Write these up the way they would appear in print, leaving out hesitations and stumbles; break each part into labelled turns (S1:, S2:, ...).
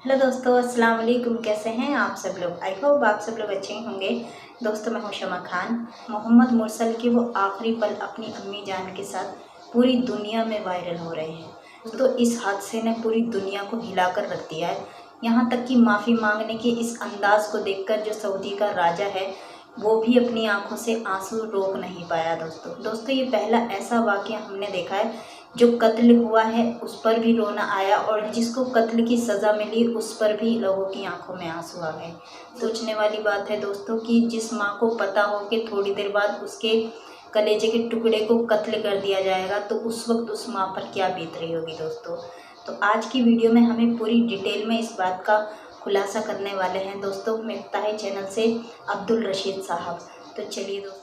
S1: Hello दोस्तों, अस्सलाम वालेकुम। कैसे हैं आप सब लोग? आई होप आप सब लोग अच्छे ही होंगे। दोस्तों, मैं हूं शमा खान। मोहम्मद मुरसल के वो आखिरी पल अपनी अम्मी जान के साथ पूरी दुनिया में वायरल हो रहे हैं। तो इस हादसे ने पूरी दुनिया को हिलाकर रख दिया है। यहाँ तक कि माफ़ी मांगने के इस अंदाज़ को देखकर जो सऊदी का राजा है वो भी अपनी आंखों से आंसू रोक नहीं पाया। दोस्तों ये पहला ऐसा वाक़या हमने देखा है जो कत्ल हुआ है उस पर भी रोना आया, और जिसको कत्ल की सज़ा मिली उस पर भी लोगों की आंखों में आंसू आ गए। सोचने वाली बात है दोस्तों कि जिस माँ को पता हो कि थोड़ी देर बाद उसके कलेजे के टुकड़े को कत्ल कर दिया जाएगा तो उस वक्त उस माँ पर क्या बीत रही होगी दोस्तों। तो आज की वीडियो में हमें पूरी डिटेल में इस बात का खुलासा करने वाले हैं दोस्तों मिफ्ताह चैनल से अब्दुल रशीद साहब। तो चलिए दोस्तों,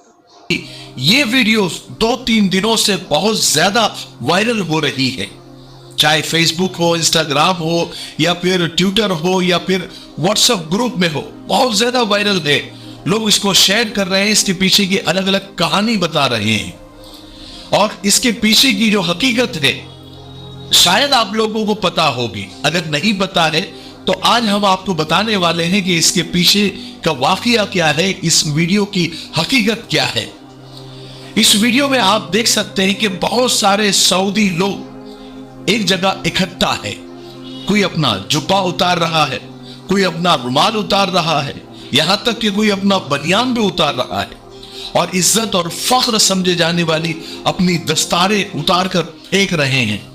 S2: ये वीडियो 2-3 दिनों से बहुत ज्यादा वायरल हो रही है, चाहे फेसबुक हो, इंस्टाग्राम हो, या फिर ट्विटर हो, या फिर व्हाट्सएप ग्रुप में हो, बहुत ज्यादा वायरल है। लोग इसको शेयर कर रहे हैं, इसके पीछे की अलग अलग कहानी बता रहे हैं, और इसके पीछे की जो हकीकत है शायद आप लोगों को पता होगी। अगर नहीं पता है तो आज हम आपको बताने वाले हैं कि इसके पीछे का वाकया क्या है, इस वीडियो की हकीकत क्या है। इस वीडियो में आप देख सकते हैं कि बहुत सारे सऊदी लोग एक जगह इकट्ठा है। कोई अपना जुब्बा उतार रहा है, कोई अपना रुमाल उतार रहा है, यहां तक कि कोई अपना बनियान भी उतार रहा है, और इज्जत और फख्र समझे जाने वाली अपनी दस्तारें उतार कर फेंक रहे हैं।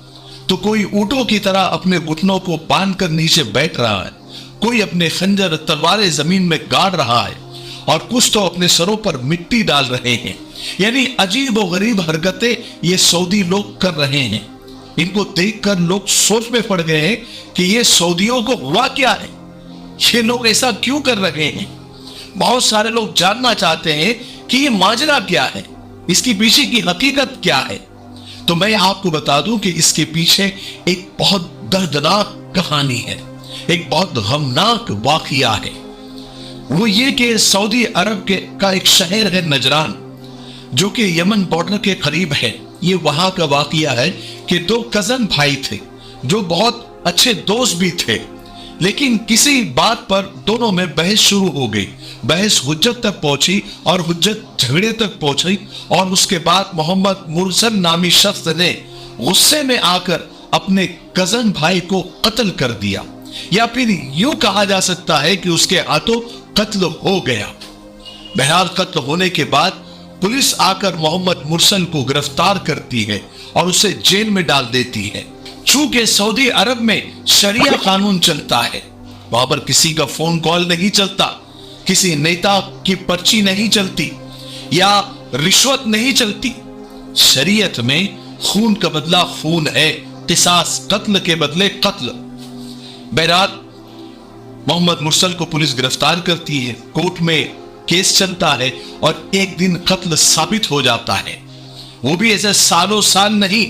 S2: तो कोई ऊंटों की तरह अपने घुटनों को बांध कर नीचे बैठ रहा है, कोई अपने खंजर तलवारें जमीन में गाड़ रहा है, और कुछ तो अपने सरों पर मिट्टी डाल रहे हैं। यानी अजीब और गरीब हरकतें ये सऊदी लोग कर रहे हैं। इनको देखकर लोग सोच में पड़ गए हैं कि ये सऊदियों को हुआ क्या है, ये लोग ऐसा क्यों कर रहे हैं। बहुत सारे लोग जानना चाहते हैं कि ये माजरा क्या है, इसकी पीछे की हकीकत क्या है। तो मैं आपको बता दूं कि इसके पीछे एक बहुत दर्दनाक कहानी है, एक बहुत गमनाक वाकया है। वो ये कि सऊदी अरब का एक शहर है नजरान, जो कि यमन बॉर्डर के करीब है। ये वहां का वाकया है कि दो कजन भाई थे जो बहुत अच्छे दोस्त भी थे, लेकिन किसी बात पर दोनों में बहस शुरू हो गई। बहस हुज्जत तक पहुंची और हुज्जत झगड़े तक पहुंची, और उसके बाद मोहम्मद मुरसल नामी शख्स ने गुस्से में आकर अपने कजन भाई को कत्ल कर दिया, या फिर यूं कहा जा सकता है कि उसके हाथों कत्ल हो गया। बहरहाल कत्ल होने के बाद पुलिस आकर मोहम्मद मुरसल को गिरफ्तार करती है और उसे जेल में डाल देती है। चूंकि सऊदी अरब में शरिया कानून चलता है, वहां पर किसी का फोन कॉल नहीं चलता, किसी नेता की पर्ची नहीं चलती, या रिश्वत नहीं चलती। शरीयत में खून का बदला खून है, किसास कत्ल के बदले कत्ल। बहरहाल मोहम्मद मुरसल को पुलिस गिरफ्तार करती है, कोर्ट में केस चलता है, और एक दिन कत्ल साबित हो जाता है। वो भी ऐसे सालों साल नहीं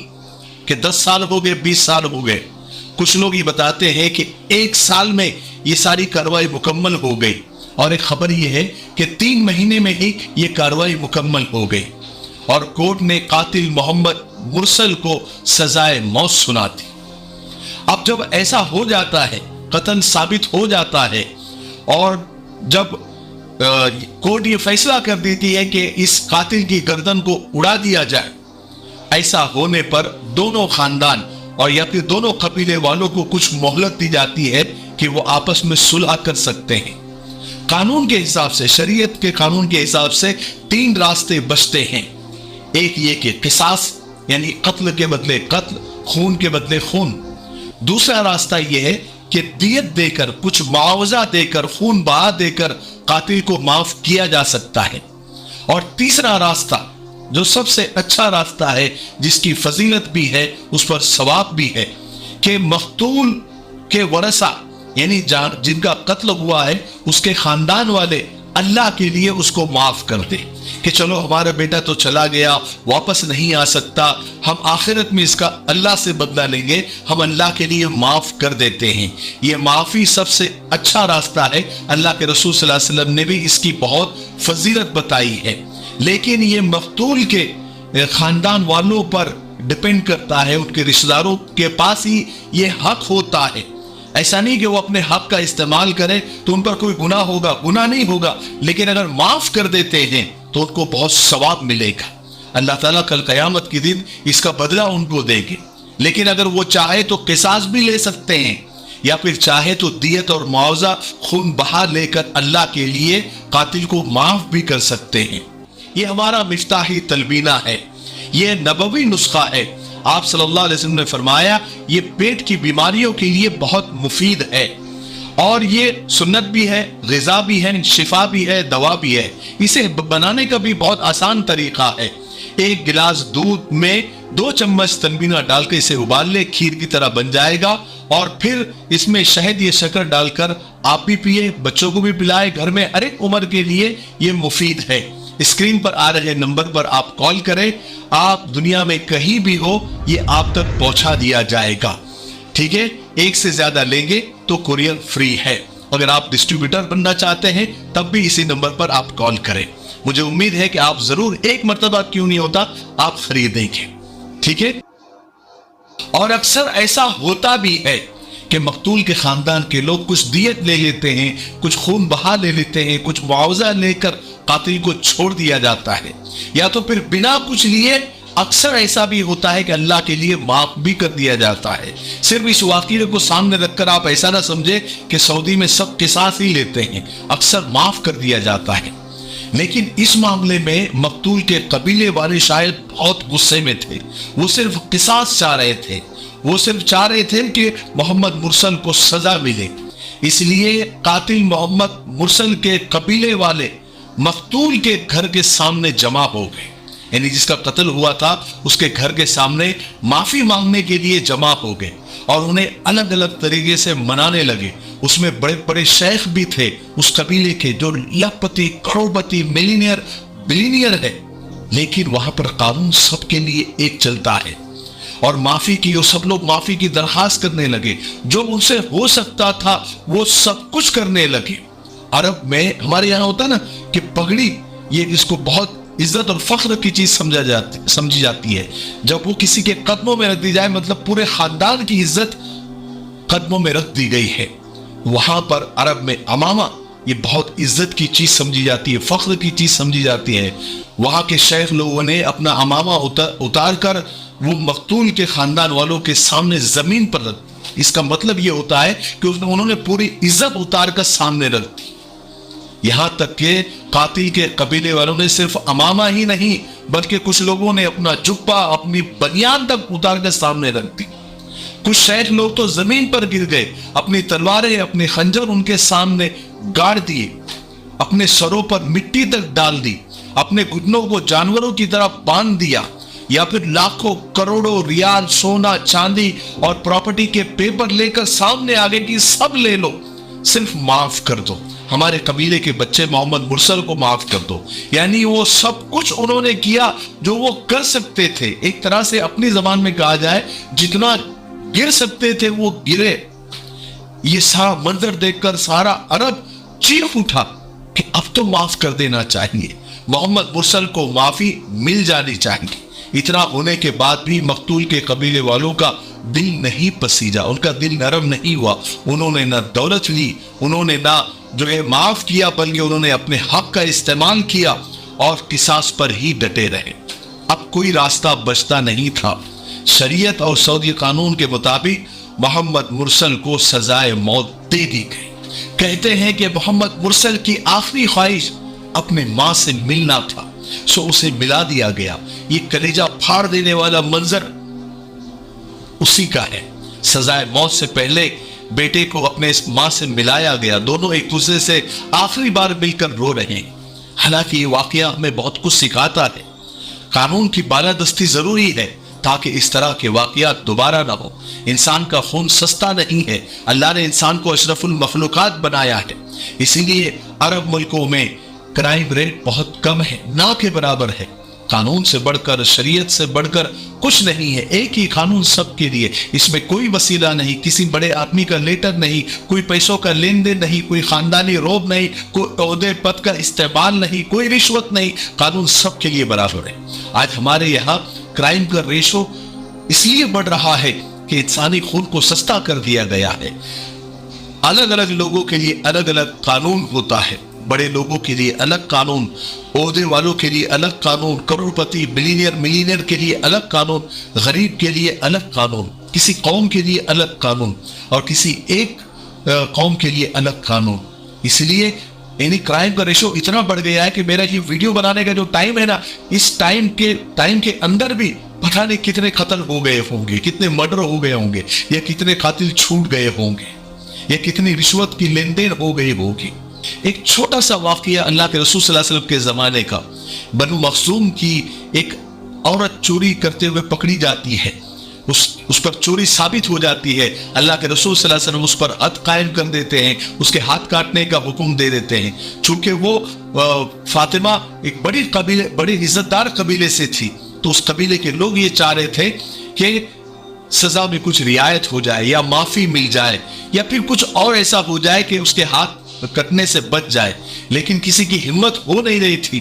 S2: कि 10 साल हो गए, 20 साल हो गए। कुछ लोग ये बताते हैं कि 1 साल में ये सारी कार्रवाई मुकम्मल हो गई, और एक खबर ये है कि 3 महीने में ही ये कार्रवाई मुकम्मल हो गई, और कोर्ट ने कातिल मोहम्मद मुरसल को सजाए मौत सुना दी। अब जब ऐसा हो जाता है, कत्ल साबित हो जाता है, और जब कोर्ट ये फैसला कर देती है कि इस कातिल की गर्दन को उड़ा दिया जाए, ऐसा होने पर दोनों खानदान और या फिर दोनों कबीले वालों को कुछ मोहलत दी जाती है कि वो आपस में सुलह कर सकते हैं। कानून के हिसाब से, शरीयत के कानून के हिसाब से 3 रास्ते बचते हैं। एक ये कि किसास, यानी कत्ल के बदले कत्ल, खून के बदले खून। दूसरा रास्ता यह है कि दियत देकर, कुछ मुआवजा देकर, खून बहा देकर कातिल को माफ किया जा सकता है। और तीसरा रास्ता, जो सबसे अच्छा रास्ता है, जिसकी फजीलत भी है, उस पर सवाब भी है, कि मकतूल के वरसा, यानी जिनका कत्ल हुआ है उसके खानदान वाले अल्लाह के लिए उसको माफ कर दे कि चलो हमारा बेटा तो चला गया, वापस नहीं आ सकता, हम आखिरत में इसका अल्लाह से बदला लेंगे, हम अल्लाह के लिए माफ कर देते हैं। ये माफी सबसे अच्छा रास्ता है। अल्लाह के रसूल सल्लल्लाहु अलैहि वसल्लम ने भी इसकी बहुत फजीलत बताई है। लेकिन ये मकतूल के खानदान वालों पर डिपेंड करता है, उनके रिश्तेदारों के पास ही ये हक होता है। ایسا نہیں کہ وہ اپنے حق کا استعمال کرے تو ان پر کوئی گناہ ہوگا، گناہ نہیں ہوگا، لیکن اگر معاف کر دیتے ہیں تو ان کو بہت ثواب ملے گا۔ اللہ تعالیٰ کل قیامت کے دن اس کا بدلہ ان کو دے گے۔ لیکن اگر وہ چاہے تو قصاص بھی لے سکتے ہیں، یا پھر چاہے تو دیت اور معاوضہ خون بہا لے کر اللہ کے لیے قاتل کو معاف بھی کر سکتے ہیں۔ یہ ہمارا مفتاحی تلبینہ ہے، یہ نبوی نسخہ ہے۔ آپ صلی اللہ علیہ وسلم نے فرمایا یہ پیٹ کی بیماریوں کے لیے بہت مفید ہے، اور یہ سنت بھی ہے، غذا بھی ہے، شفا بھی ہے، دوا بھی ہے۔ اسے بنانے کا بھی بہت آسان طریقہ ہے۔ ایک گلاس دودھ میں 2 چمچ تلبینہ ڈال کے اسے ابال لے، کھیر کی طرح بن جائے گا، اور پھر اس میں شہد یا شکر ڈال کر آپ بھی پیئے، بچوں کو بھی پلائے، گھر میں ہر ایک عمر کے لیے یہ مفید ہے۔ اسکرین پر آ رہے نمبر پر آپ کال کریں، آپ دنیا میں کہیں بھی ہو یہ آپ تک پہنچا دیا جائے گا، ٹھیک ہے؟ ایک سے زیادہ لیں گے تو کوریئر فری ہے۔ اگر آپ ڈسٹریبیوٹر بننا چاہتے ہیں تب بھی اسی نمبر پر آپ کال کریں۔ مجھے امید ہے کہ آپ ضرور ایک مرتبہ کیوں نہیں ہوتا آپ خریدیں گے، ٹھیک ہے؟ اور اکثر ایسا ہوتا بھی ہے کہ مقتول کے خاندان کے لوگ کچھ دیت لے لیتے ہیں، کچھ خون بہا لے لیتے ہیں، کچھ معاوضہ لے کر قاتل کو چھوڑ دیا جاتا ہے، یا تو پھر بنا کچھ لیے اکثر ایسا بھی ہوتا ہے کہ اللہ کے لیے معاف بھی کر دیا جاتا ہے۔ صرف اس واقعے کو سامنے رکھ کر آپ ایسا نہ سمجھے کہ سعودی میں سب قصاص ہی لیتے ہیں، اکثر معاف کر دیا جاتا ہے۔ لیکن اس معاملے میں مقتول کے قبیلے والے شاید بہت غصے میں تھے، وہ صرف قصاص چاہ رہے تھے، وہ صرف چاہ رہے تھے کہ محمد مرسل کو سزا ملے۔ اس لیے قاتل محمد مرسل کے قبیلے والے مقتول کے گھر کے سامنے جمع ہو گئے، یعنی جس کا قتل ہوا تھا اس کے گھر کے سامنے معافی مانگنے کے لیے جمع ہو گئے، اور انہیں الگ الگ طریقے سے منانے لگے۔ اس میں بڑے بڑے شیخ بھی تھے اس قبیلے کے جو لاکھپتی، کروڑپتی، ملینئر، بلینئر ہے، لیکن وہاں پر قانون سب کے لیے ایک چلتا ہے، اور معافی کی وہ سب لوگ معافی کی درخواست کرنے لگے، جو ان سے ہو سکتا تھا وہ سب کچھ کرنے لگے۔ عرب میں ہمارے یہاں ہوتا نا کہ پگڑی، یہ اس کو بہت عزت اور فخر کی چیز سمجھی جاتی ہے، جب وہ کسی کے قدموں میں رکھ دی جائے مطلب پورے خاندان کی عزت قدموں میں رکھ دی گئی ہے۔ وہاں پر عرب میں امامہ یہ بہت عزت کی چیز سمجھی جاتی ہے، فخر کی چیز سمجھی جاتی ہے۔ وہاں کے شیخ لوگوں نے اپنا امامہ اتار کر وہ مقتول کے خاندان والوں کے سامنے زمین پر رکھ دی۔ اس کا مطلب یہ ہوتا ہے کہ انہوں نے پوری عزت اتار کر سامنے رکھ دی۔ یہاں تک کہ قاتل کے قبیلے والوں نے صرف امامہ ہی نہیں بلکہ کچھ لوگوں نے اپنا جبہ، اپنی بنیان تک اتار کر سامنے رکھ دی۔ کچھ شیخ لوگ تو زمین پر گر گئے، اپنی تلواریں، اپنے خنجر ان کے سامنے گاڑ دیے، اپنے سروں پر مٹی تک ڈال دی، اپنے گھٹنوں کو جانوروں کی طرح باندھ دیا، یا پھر لاکھوں کروڑوں ریال سونا چاندی اور پراپرٹی کے پیپر لے کر سامنے آگے کی سب لے لو، صرف معاف کر دو، ہمارے قبیلے کے بچے محمد مرسل کو معاف کر دو۔ یعنی وہ سب کچھ انہوں نے کیا جو وہ کر سکتے تھے۔ ایک طرح سے اپنی زبان میں کہا جائے جتنا گر سکتے تھے وہ گرے۔ یہ سارا منظر دیکھ کر سارا عرب چیخ اٹھا کہ اب تو معاف کر دینا چاہیے، محمد مرسل کو معافی مل جانی چاہیے۔ اتنا ہونے کے بعد بھی مقتول کے قبیلے والوں کا دل نہیں پسیجا، ان کا دل نرم نہیں ہوا۔ انہوں نے نہ دولت لی، انہوں نے نہ جو ہے معاف کیا، بلکہ انہوں نے اپنے حق کا استعمال کیا اور قصاص پر ہی ڈٹے رہے۔ اب کوئی راستہ بچتا نہیں تھا۔ شریعت اور سعودی قانون کے مطابق محمد مرسل کو سزائے موت دے دی گئی۔ کہتے ہیں کہ محمد مرسل کی آخری خواہش اپنے ماں سے ملنا تھا، سو اسے ملا دیا گیا۔ یہ کلیجہ پھاڑ دینے والا منظر اسی کا ہے۔ سزائے موت سے پہلے بیٹے کو اپنے اس ماں سے ملایا گیا، دونوں ایک دوسرے سے آخری بار مل کر رو رہے ہیں۔ حالانکہ یہ واقعہ ہمیں بہت کچھ سکھاتا ہے۔ قانون کی بالادستی ضروری ہے تاکہ اس طرح کے واقعات دوبارہ نہ ہو۔ انسان کا خون سستا نہیں ہے، اللہ نے انسان کو اشرف المخلوقات بنایا ہے، اسی لیے عرب ملکوں میں کرائم ریٹ بہت کم ہے، نہ کے برابر ہے۔ قانون سے بڑھ کر، شریعت سے بڑھ کر کچھ نہیں ہے، ایک ہی قانون سب کے لیے۔ اس میں کوئی وسیلہ نہیں، کسی بڑے آدمی کا لیٹر نہیں، کوئی پیسوں کا لین دین نہیں، کوئی خاندانی روب نہیں، کوئی عہدے پد کا استعمال نہیں، کوئی رشوت نہیں۔ قانون سب کے لیے برابر ہے۔ آج ہمارے یہاں کرائم کا ریشو اس لیے بڑھ رہا ہے کہ انسانی خون کو سستا کر دیا گیا ہے۔ अलग अलग लोगों के लिए अलग अलग कानून होता है। बड़े लोगों के लिए अलग कानून, ओहदे वालों के लिए अलग कानून, करोड़पति बिलियनियर मिलियनियर के लिए अलग कानून, गरीब के लिए अलग कानून, किसी कौम के लिए अलग कानून और किसी एक कौम के लिए अलग कानून। इसलिए यानी क्राइम का रेशो इतना बढ़ गया है कि मेरा ये वीडियो बनाने का जो टाइम है ना, इस टाइम के अंदर भी पता नहीं कितने कत्ल हो गए होंगे, कितने मर्डर हो गए होंगे, या कितने कातिल छूट गए होंगे, या कितनी रिश्वत की लेन देन हो गई होगी। एक छोटा सा वाकया अल्लाह के रसूल सल्लल्लाहु अलैहि वसल्लम के जमाने का, बनु मखसूम की एक औरत चोरी करते हुए पकड़ी जाती है, उस पर चोरी साबित हो जाती है। अल्लाह के रसूल सल्लल्लाहु अलैहि वसल्लम उस पर हद कायम कर देते हैं, उसके हाथ काटने का हुक्म दे देते हैं। चूंकि वो फातिमा एक बड़ी इज्जतदार कबीले से थी, तो उस कबीले के लोग ये चाह रहे थे कि सजा में कुछ रियायत हो जाए या माफी मिल जाए या फिर कुछ और ऐसा हो जाए कि उसके हाथ कटने से बच जाए, लेकिन किसी की हिम्मत हो नहीं रही थी।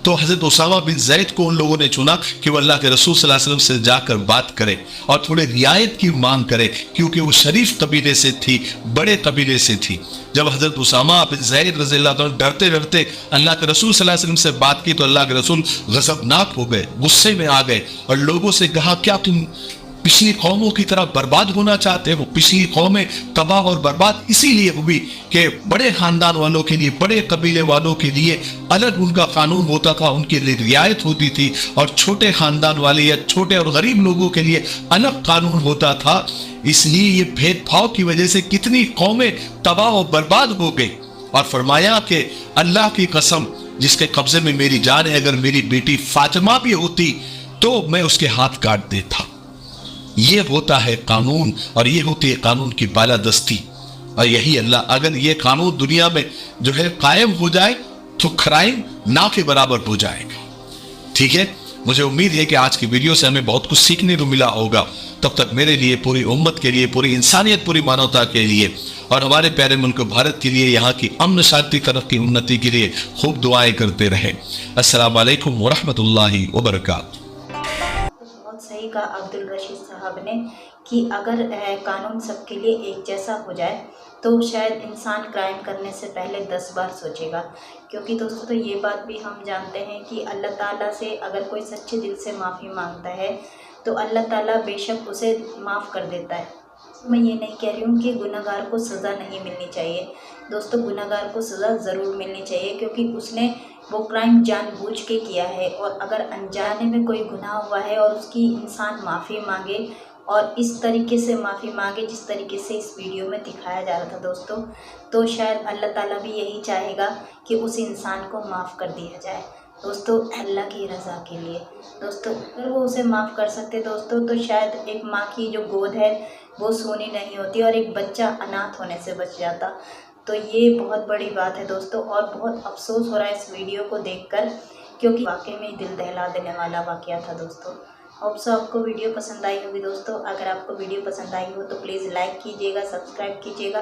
S2: तो हजरत उसामा बिन ज़ैद को उन लोगों ने चुना कि वो अल्लाह के रसूल सल्लल्लाहु अलैहि वसल्लम से जाकर बात करे और थोड़े रियायत की मांग करे, क्योंकि वो शरीफ कबीले से थी, बड़े कबीले से थी। जब हजरत उसामा बिन ज़ैद रज़ियल्लाहु अन्हु डरते डरते अल्लाह के रसूल सल्लल्लाहु अलैहि वसल्लम से बात की, तो अल्लाह के रसूल गज़बनाक हो गए, गुस्से में आ गए और लोगों से कहा, क्या तुम पिछली कौमों की तरह बर्बाद होना चाहते हो? पिछली कौमें तबाह और बर्बाद इसीलिए हुई कि बड़े खानदान वालों के लिए, बड़े कबीले वालों के लिए अलग उनका कानून होता था, उनके लिए रियायत होती थी, और छोटे खानदान वाले या छोटे और गरीब लोगों के लिए अलग कानून होता था। इसलिए ये भेदभाव की वजह से कितनी कौमें तबाह और बर्बाद हो गई। और फरमाया कि अल्लाह की कसम जिसके कब्जे में मेरी जान है, अगर मेरी बेटी फातिमा भी होती तो मैं उसके हाथ काट देता। ये होता है कानून, और ये होती है कानून की बालादस्ती। और यही अल्लाह, अगर ये कानून दुनिया में जो है कायम हो जाए तो क्राइम ना के बराबर हो जाएगा। ठीक है, मुझे उम्मीद है कि आज की वीडियो से हमें बहुत कुछ सीखने को मिला होगा। तब तक मेरे लिए, पूरी उम्मत के लिए, पूरी इंसानियत, पूरी मानवता के लिए और हमारे प्यारे मुल्क भारत के लिए, यहाँ की अमन शांति तरक्की उन्नति के लिए खूब दुआएं करते रहे। अस्सलाम वालेकुम व रहमतुल्लाहि व बरकातहू।
S1: सही कहा अब्दुल रशीद साहब ने कि अगर कानून सबके लिए एक जैसा हो जाए तो शायद इंसान क्राइम करने से पहले 10 बार सोचेगा। क्योंकि दोस्तों तो ये बात भी हम जानते हैं कि अल्लाह ताला से अगर कोई सच्चे दिल से माफ़ी मांगता है तो अल्लाह ताला बेशक उसे माफ़ कर देता है। मैं ये नहीं कह रही हूँ कि गुनहगार को सज़ा नहीं मिलनी चाहिए। दोस्तों गुनहगार को सज़ा ज़रूर मिलनी चाहिए, क्योंकि उसने वो क्राइम जानबूझ के किया है। और अगर अनजाने में कोई गुनाह हुआ है और उसकी इंसान माफ़ी मांगे, और इस तरीके से माफ़ी मांगे जिस तरीके से इस वीडियो में दिखाया जा रहा था दोस्तों, तो शायद अल्लाह ताला भी यही चाहेगा कि उस इंसान को माफ़ कर दिया जाए दोस्तों, अल्लाह की रज़ा के लिए। दोस्तों अगर वो उसे माफ़ कर सकते दोस्तों, तो शायद एक माँ की जो गोद है वो सूनी नहीं होती और एक बच्चा अनाथ होने से बच जाता। तो ये बहुत बड़ी बात है दोस्तों, और बहुत अफसोस हो रहा है इस वीडियो को देखकर, क्योंकि वाकई में दिल दहला देने वाला वाकया था दोस्तों। होप सो आपको वीडियो पसंद आई होगी दोस्तों। अगर आपको वीडियो पसंद आई हो तो प्लीज़ लाइक कीजिएगा, सब्सक्राइब कीजिएगा,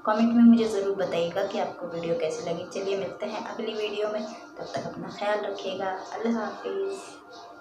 S1: कमेंट में मुझे ज़रूर बताइएगा कि आपको वीडियो कैसी लगी। चलिए मिलते हैं अगली वीडियो में, तब तक अपना ख्याल रखिएगा। अल्लाह हाफिज़।